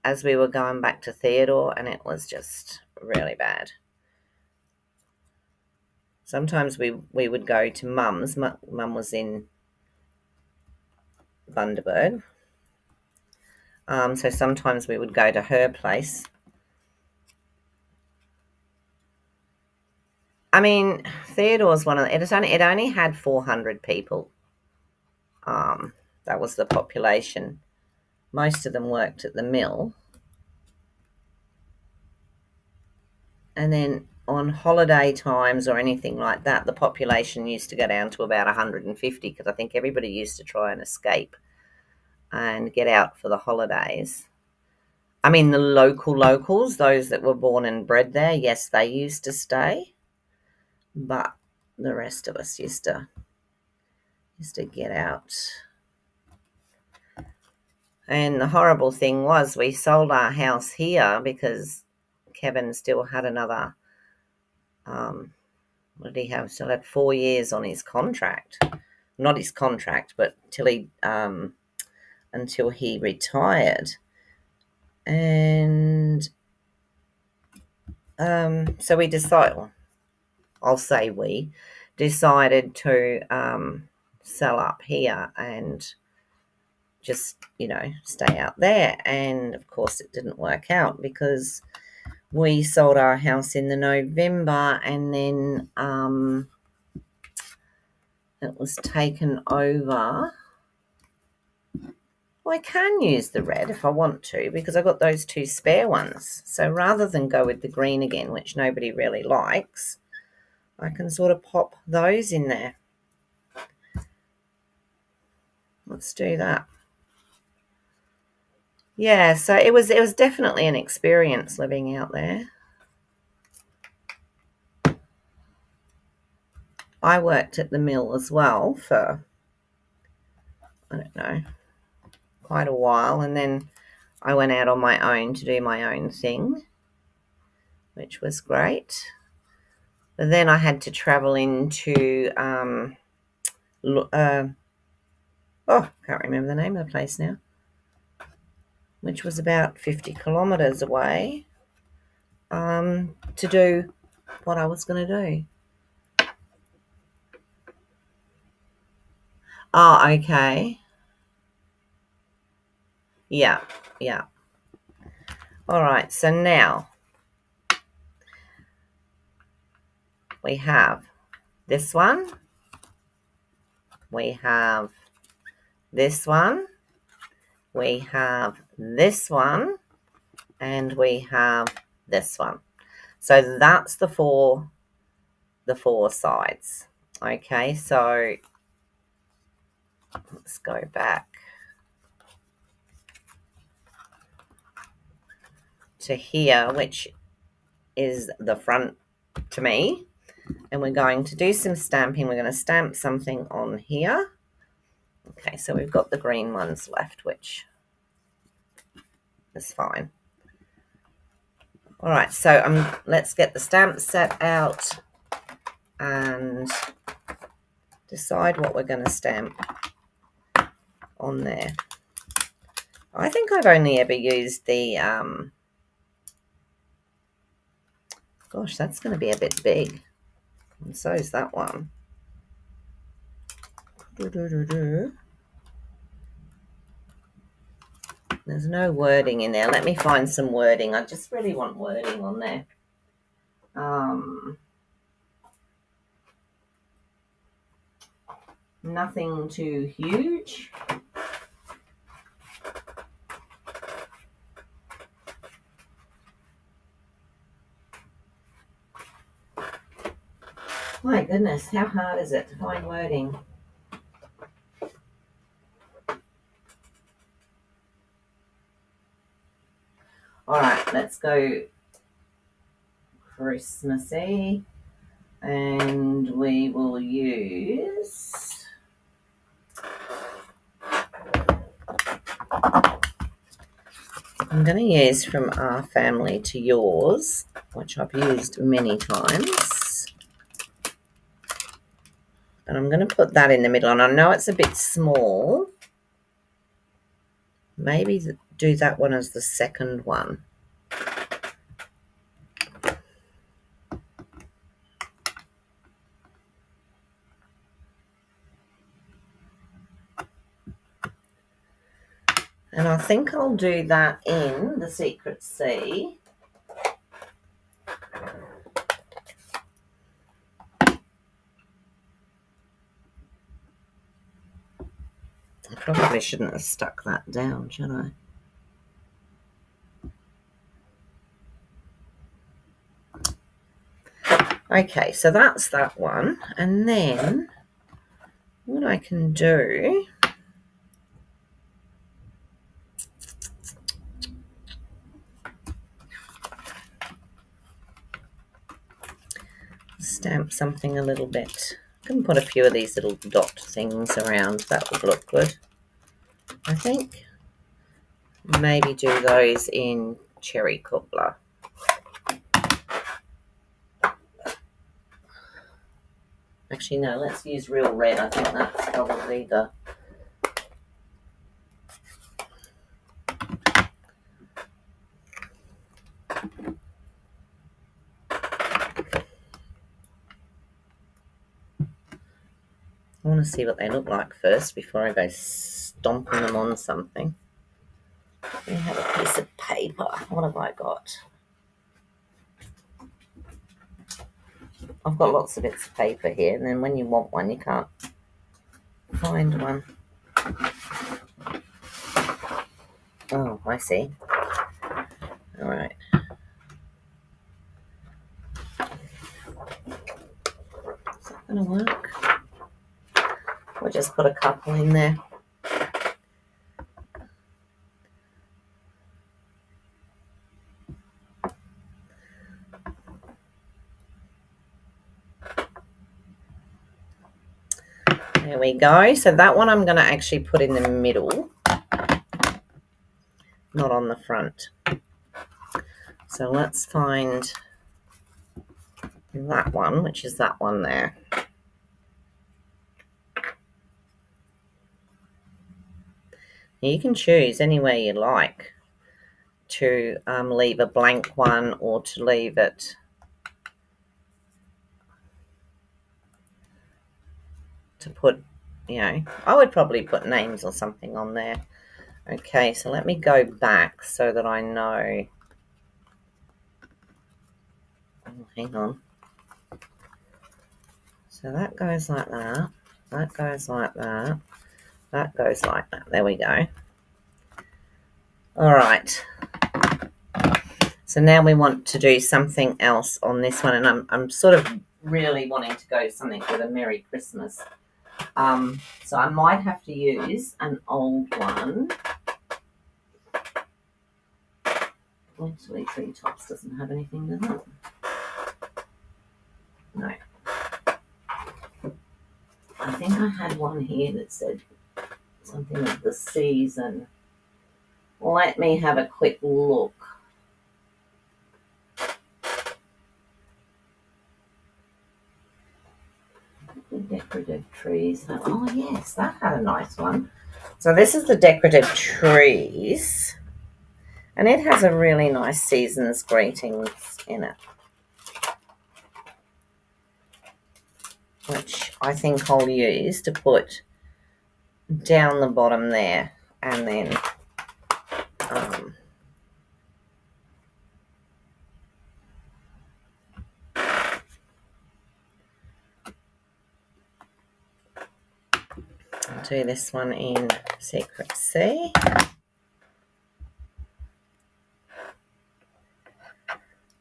as we were going back to Theodore, and it was just really bad. Sometimes we would go to Mum's. Mum was in Bundaberg, so sometimes we would go to her place. I mean, Theodore's it only had 400 people. That was the population. Most of them worked at the mill. And then on holiday times or anything like that, the population used to go down to about 150, because I think everybody used to try and escape and get out for the holidays. I mean, the locals, those that were born and bred there, yes, they used to stay. But the rest of us used to get out. And the horrible thing was we sold our house here because Kevin still had another, what did he have? Still had 4 years on his contract. Not his contract, but until he retired. And so we decided, I'll say we decided to sell up here and just, stay out there. And of course it didn't work out because we sold our house in the November, and then it was taken over. Well, I can use the red if I want to because I've got those 2 spare ones. So rather than go with the green again, which nobody really likes, I can sort of pop those in there. Let's do that. Yeah, so it was definitely an experience living out there. I worked at the mill as well for, I don't know, quite a while, and then I went out on my own to do my own thing, which was great. But then I had to travel into can't remember the name of the place now, which was about 50 kilometres away, to do what I was going to do. Oh, okay. Yeah. All right, so now we have this one, we have this one, we have this one, and we have this one. So that's the four sides. Okay, so let's go back to here, which is the front to me, and we're going to do some stamping. We're going to stamp something on here. Okay, so we've got the green ones left, which is fine. All right, so let's get the stamp set out and decide what we're going to stamp on there. I think I've only ever used the, gosh, that's going to be a bit big. And so is that one. There's no wording in there. Let me find some wording. I just really want wording on there. Nothing too huge. My goodness, how hard is it to find wording? All right, let's go Christmassy, and we will use I'm going to use From Our Family to Yours, which I've used many times. And I'm going to put that in the middle. And I know it's a bit small. Maybe do that one as the second one. And I think I'll do that in the Secret Sea. I probably shouldn't have stuck that down, should I? Okay, so that's that one. And then what I can do, stamp something a little bit. I can put a few of these little dot things around. That would look good, I think. Maybe do those in cherry cobbler. Actually, no, let's use real red. I think that's probably I want to see what they look like first before I go stomping them on something. We have a piece of paper. What have I got? I've got lots of bits of paper here, and then when you want one, you can't find one. Oh, I see. All right. Is that going to work? We'll just put a couple in there. There we go. So that one I'm going to actually put in the middle, not on the front. So let's find that one, which is that one there. You can choose anywhere you like to leave a blank one or to leave it to put, I would probably put names or something on there. Okay, so let me go back so that I know. Oh, hang on. So that goes like that. That goes like that. That goes like that. There we go. All right. So now we want to do something else on this one, and I'm sort of really wanting to go something with a Merry Christmas. So I might have to use an old one. Actually, Treetops doesn't have anything, does it? No. I think I had one here that said something of the season. Let me have a quick look. Decorative trees. Oh, yes, that had a nice one. So this is the decorative trees. And it has a really nice season's greetings in it, which I think I'll use to put down the bottom there, and then I'll do this one in Secrecy.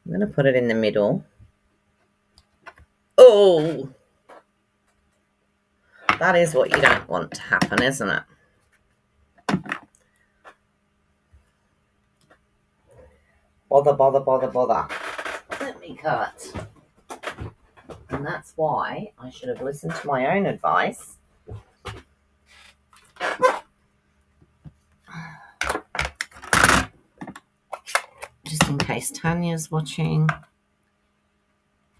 I'm going to put it in the middle. Oh, that is what you don't want to happen, isn't it? Bother, bother, bother, bother. Let me cut. And that's why I should have listened to my own advice. Just in case Tanya's watching.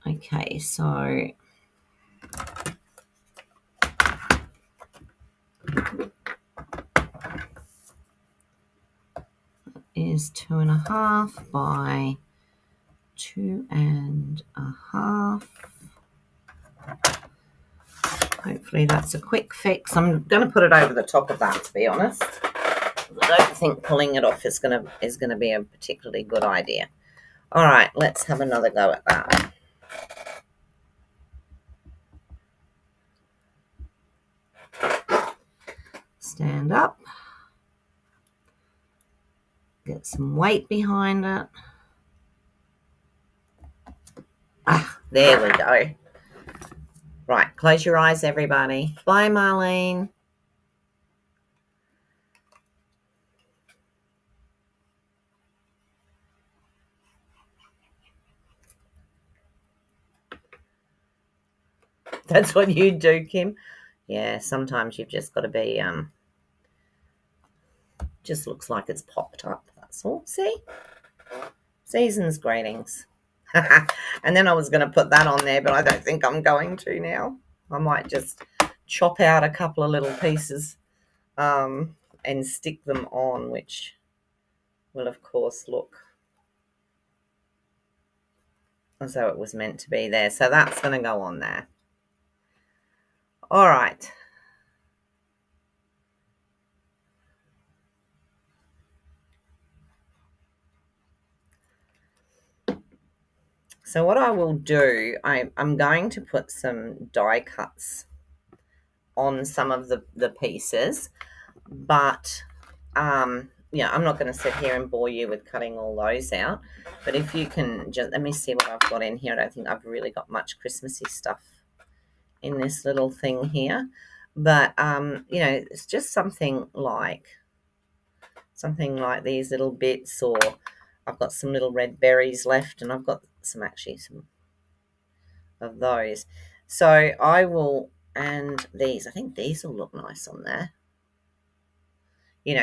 Okay, so is 2.5 by 2.5. Hopefully that's a quick fix. I'm going to put it over the top of that, to be honest. I don't think pulling it off is going to be a particularly good idea. All right, let's have another go at that. Stand up. Get some weight behind it. Ah, there we go. Right, close your eyes, everybody. Bye, Marlene. That's what you do, Kim. Yeah, sometimes you've just got to be, just looks like it's popped up. That's all. See? Season's greetings. And then I was going to put that on there, but I don't think I'm going to now. I might just chop out a couple of little pieces and stick them on, which will, of course, look as though it was meant to be there. So that's going to go on there. All right. So what I will do, I'm going to put some die cuts on some of the pieces, but yeah, I'm not going to sit here and bore you with cutting all those out. But if you can just, let me see what I've got in here. I don't think I've really got much Christmassy stuff in this little thing here. But, it's just something like these little bits, or I've got some little red berries left, and I've got some of those. So I will, and these, I think these will look nice on there.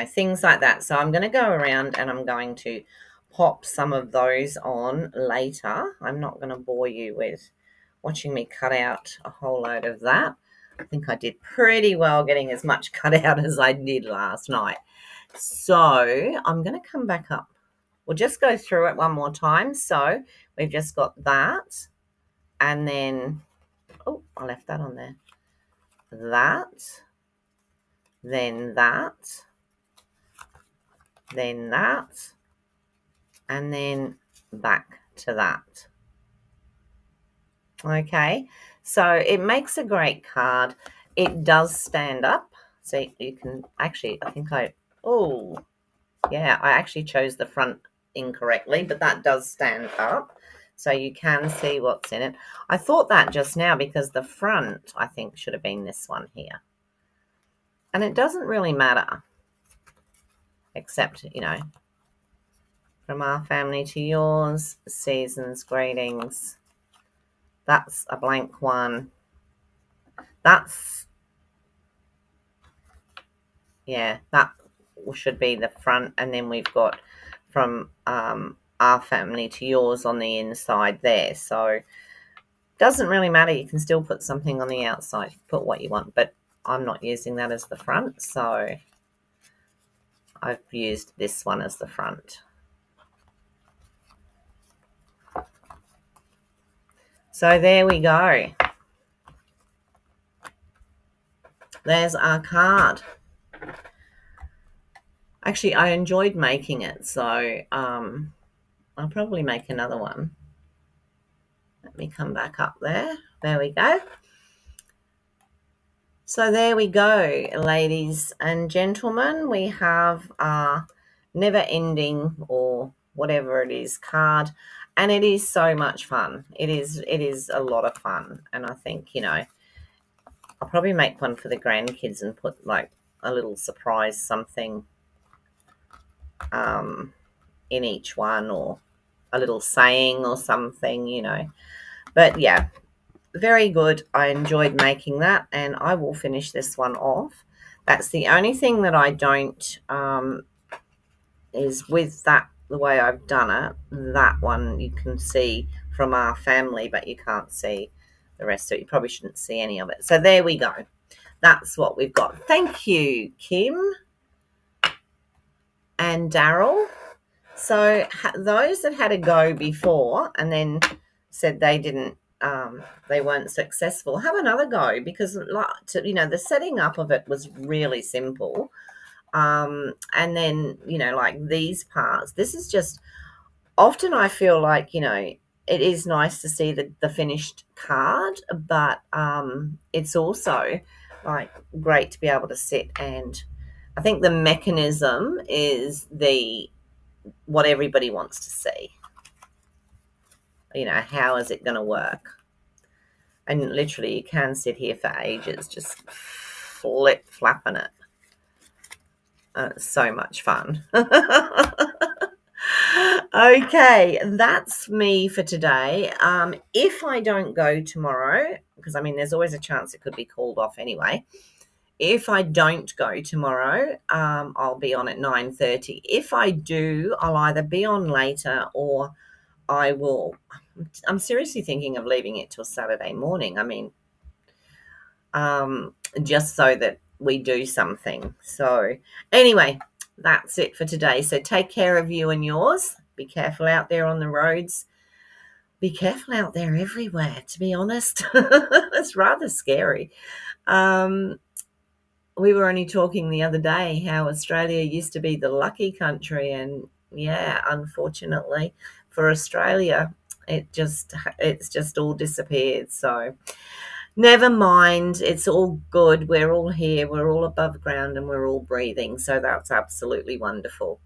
Things like that. So I'm going to go around and I'm going to pop some of those on later. I'm not going to bore you with watching me cut out a whole load of that. I think I did pretty well getting as much cut out as I did last night. So I'm going to come back up. We'll just go through it one more time. So we've just got that, and then, oh, I left that on there. That, then that, then that, and then back to that. Okay, so it makes a great card. It does stand up. So you can actually, I actually chose the front incorrectly, but that does stand up. So you can see what's in it. I thought that just now because the front, I think, should have been this one here. And it doesn't really matter, except, from our family to yours, season's greetings. That's a blank one. That should be the front. And then we've got from our family to yours on the inside there. So doesn't really matter. You can still put something on the outside. Put what you want, but I'm not using that as the front. So I've used this one as the front. So there we go. There's our card. Actually, I enjoyed making it, so I'll probably make another one. Let me come back up there. There we go. So there we go, ladies and gentlemen. We have our never-ending, or whatever it is, card, and it is so much fun. It is a lot of fun, and I think, I'll probably make one for the grandkids and put like a little surprise something in each one, or a little saying or something, But yeah, very good. I enjoyed making that, and I will finish this one off. That's the only thing that I don't is with that, the way I've done it. That one you can see from our family, but you can't see the rest of it. You probably shouldn't see any of it. So there we go. That's what we've got. Thank you, Kim and Daryl. So those that had a go before and then said they didn't, they weren't successful, have another go, because the setting up of it was really simple. And then, like these parts, this is just, often I feel like, it is nice to see the finished card, but it's also like great to be able to sit, and I think the mechanism is what everybody wants to see. How is it going to work? And literally you can sit here for ages just flapping it. It's so much fun. Okay, that's me for today. If I don't go tomorrow, because there's always a chance it could be called off anyway. If I don't go tomorrow, I'll be on at 9:30. If I do, I'll either be on later, or I'm seriously thinking of leaving it till Saturday morning. Just so that we do something. So anyway, that's it for today. So take care of you and yours. Be careful out there on the roads. be careful out there everywhere, to be honest. It's rather scary. Um, we were only talking the other day how Australia used to be the lucky country, and yeah, unfortunately for Australia, it's just all disappeared. So never mind, it's all good. We're all here, we're all above ground, and we're all breathing. So that's absolutely wonderful.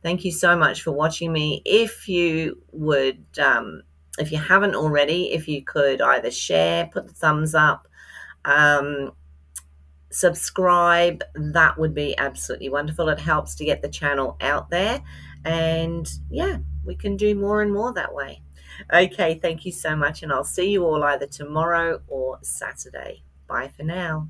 Thank you so much for watching me. If you would, if you haven't already, if you could either share, put the thumbs up, um, subscribe, that would be absolutely wonderful. It helps to get the channel out there. And yeah, we can do more and more that way. Okay, thank you so much. And I'll see you all either tomorrow or Saturday. Bye for now.